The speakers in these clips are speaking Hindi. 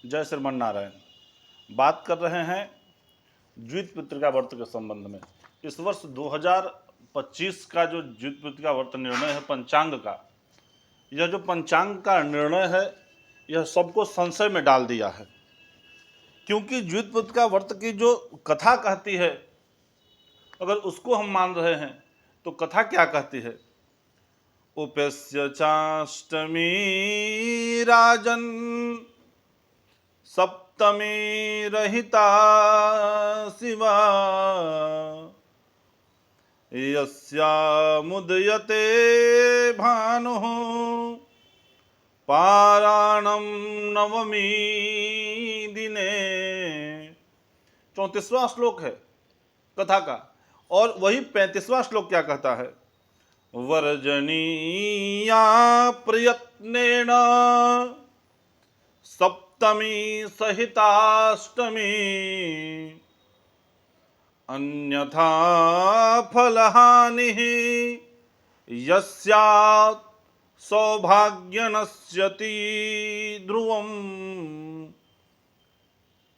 जय श्रीमन नारायण। बात कर रहे हैं ज्वित पितृका व्रत के संबंध में। इस वर्ष 2025 का जो ज्वित पितृका व्रत निर्णय है पंचांग का, यह जो पंचांग का निर्णय है यह सबको संशय में डाल दिया है। क्योंकि ज्वित पितृका व्रत की जो कथा कहती है, अगर उसको हम मान रहे हैं तो कथा क्या कहती है? उपेस्य चाष्टमी राजन सप्तमी रहिता शिवा यस्या मुदयते भानुः पाराणं नवमी दिने। 34वां श्लोक है कथा का। और वही 35वां श्लोक क्या कहता है? वर्जनीया प्रयत्नेन सप्तमी सहिताष्टमी अन्यथा फलहानिः यस्यात् सौभाग्य नश्यति ध्रुवम्।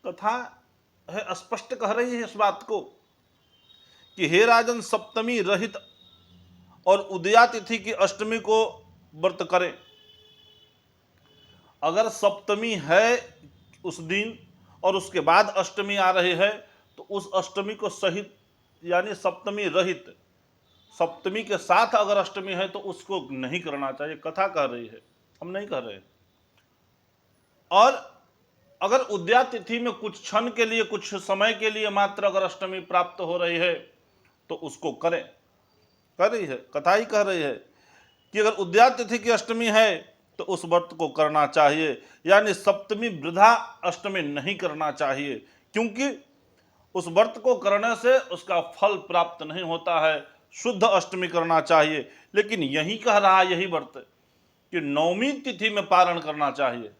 कथा है स्पष्ट कह रही है इस बात को कि हे राजन, सप्तमी रहित और उदया तिथि की अष्टमी को व्रत करें। अगर सप्तमी है उस दिन और उसके बाद अष्टमी आ रही है तो उस अष्टमी को सहित यानी सप्तमी रहित, सप्तमी के साथ अगर अष्टमी है तो उसको नहीं करना चाहिए। कथा कह रही है, हम नहीं कह रहे हैं। और अगर उदया तिथि में कुछ क्षण के लिए, कुछ समय के लिए मात्र अगर अष्टमी प्राप्त हो रही है तो उसको करें। कह रही है, कथा ही कह रही है कि अगर उदया तिथि की अष्टमी है तो उस व्रत को करना चाहिए, यानी सप्तमी वृथा अष्टमी नहीं करना चाहिए। क्योंकि उस व्रत को करने से उसका फल प्राप्त नहीं होता है, शुद्ध अष्टमी करना चाहिए। लेकिन यही कह रहा है यही व्रत कि नवमी तिथि में पारण करना चाहिए।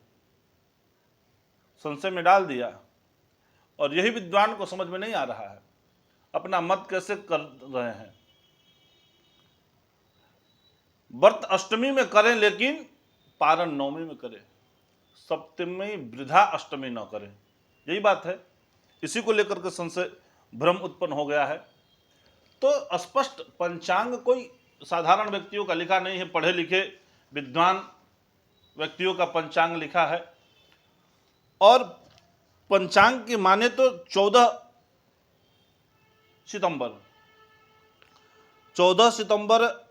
संशय में डाल दिया और यही विद्वान को समझ में नहीं आ रहा है, अपना मत कैसे कर रहे हैं। व्रत अष्टमी में करें लेकिन पारण नवमी में करें, सप्तमी वृथा अष्टमी न करें। यही बात है। इसी को लेकर के संशय भ्रम उत्पन्न हो गया है। तो स्पष्ट पंचांग कोई साधारण व्यक्तियों का लिखा नहीं है, पढ़े लिखे विद्वान व्यक्तियों का पंचांग लिखा है। और पंचांग की माने तो 14 सितंबर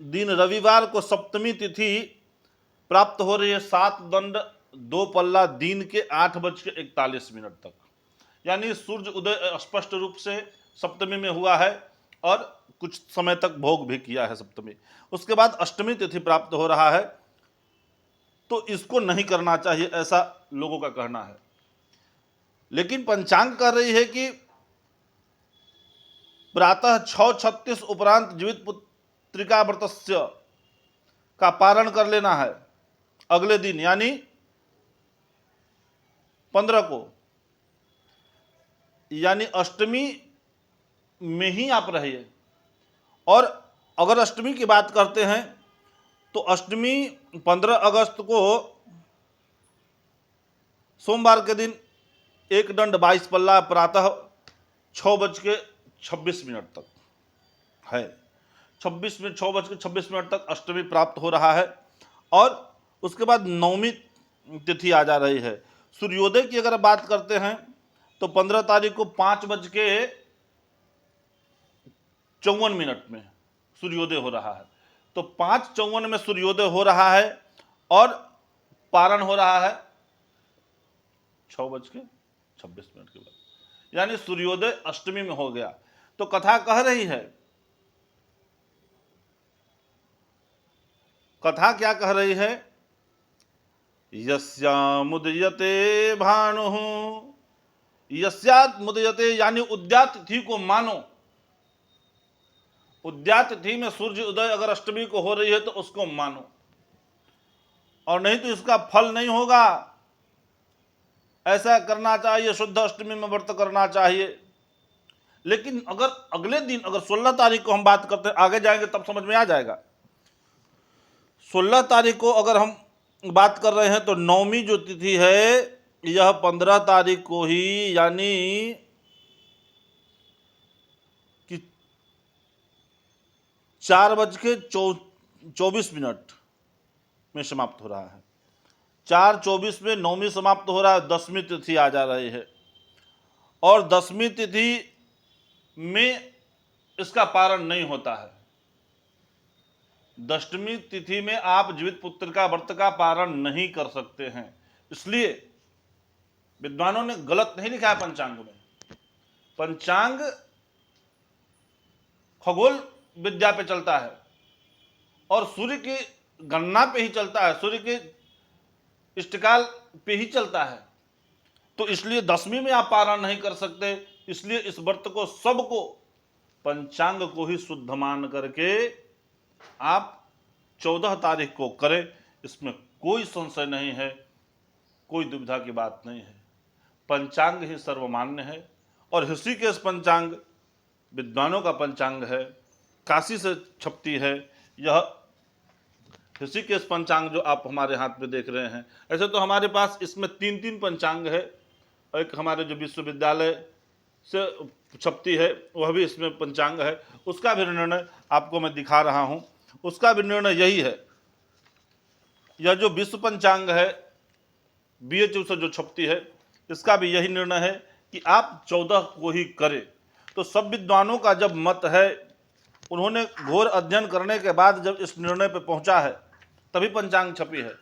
दिन रविवार को सप्तमी तिथि प्राप्त हो रही है। 7 दंड 2 पल्ला दिन के 8:41 तक, यानी सूर्य उदय स्पष्ट रूप से सप्तमी में हुआ है और कुछ समय तक भोग भी किया है सप्तमी। उसके बाद अष्टमी तिथि प्राप्त हो रहा है, तो इसको नहीं करना चाहिए, ऐसा लोगों का कहना है। लेकिन पंचांग कह रही है कि प्रातः 6:36 उपरांत ज्वित पितृका व्रतस्य का पारण कर लेना है। अगले दिन यानी 15 को, यानी अष्टमी में ही आप रहिए। और अगर अष्टमी की बात करते हैं तो अष्टमी 15 अगस्त को सोमवार के दिन 1 दंड 22 पल्ला प्रातः 6:26 तक है। 6:26 तक अष्टमी प्राप्त हो रहा है। और उसके बाद नवमी तिथि आ जा रही है। सूर्योदय की अगर बात करते हैं तो 15 तारीख को 5:54 में सूर्योदय हो रहा है। तो 5:54 में सूर्योदय हो रहा है और पारण हो रहा है 6:26 के बाद, यानी सूर्योदय अष्टमी में हो गया। तो कथा कह रही है, कथा क्या कह रही है? यस्यामुदयते भानुः, यस्यात् मुदयते यानी उद्या तिथि को मानो। उद्या तिथि में सूर्य उदय अगर अष्टमी को हो रही है तो उसको मानो, और नहीं तो इसका फल नहीं होगा। ऐसा करना चाहिए, शुद्ध अष्टमी में व्रत करना चाहिए। लेकिन अगर अगले दिन, अगर 16 तारीख को हम बात करते हैं, आगे जाएंगे तब समझ में आ जाएगा। 16 तारीख को अगर हम बात कर रहे हैं तो नवमी जो तिथि है यह 15 तारीख को ही यानी कि 4:24 में समाप्त हो रहा है। 4:24 में 9वीं समाप्त हो रहा है, 10वीं तिथि आ जा रही है और 10वीं तिथि में इसका पारण नहीं होता है। 10वीं तिथि में आप जीवित पुत्र का व्रत का पारण नहीं कर सकते हैं। इसलिए विद्वानों ने गलत नहीं लिखा है पंचांग में। पंचांग खगोल विद्या पे चलता है और सूर्य की गणना पे ही चलता है, सूर्य के इष्टकाल पे ही चलता है। तो इसलिए 10वीं में आप पारण नहीं कर सकते। इसलिए इस व्रत को सबको पंचांग को ही शुद्ध मान करके आप 14 तारीख को करें। इसमें कोई संशय नहीं है, कोई दुविधा की बात नहीं है। पंचांग ही सर्वमान्य है और ऋषिकेश पंचांग विद्वानों का पंचांग है, काशी से छपती है। यह ऋषिकेश पंचांग जो आप हमारे हाथ में देख रहे हैं, ऐसे तो हमारे पास इसमें 3 पंचांग है। एक हमारे जो विश्वविद्यालय से छपती है वह भी इसमें पंचांग है, उसका भी निर्णय आपको मैं दिखा रहा हूं। उसका भी निर्णय यही है। यह जो विश्व पंचांग है BHU से जो छपती है, इसका भी यही निर्णय है कि आप 14 को ही करें। तो सब विद्वानों का जब मत है, उन्होंने घोर अध्ययन करने के बाद जब इस निर्णय पर पहुंचा है तभी पंचांग छपी है।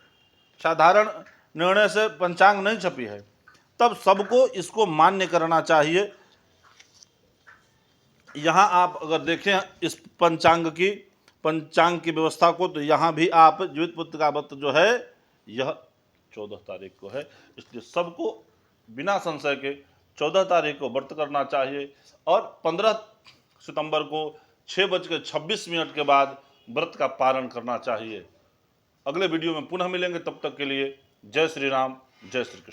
साधारण निर्णय से पंचांग नहीं छपी है। तब सबको इसको मान्य करना चाहिए। यहाँ आप अगर देखें इस पंचांग की व्यवस्था को, तो यहाँ भी आप जीवित पुत्र का व्रत जो है यह 14 तारीख को है। इसलिए सबको बिना संशय के 14 तारीख को व्रत करना चाहिए और 15 सितंबर को 6:26 के बाद व्रत का पारण करना चाहिए। अगले वीडियो में पुनः मिलेंगे, तब तक के लिए जय श्री राम, जय श्री कृष्ण।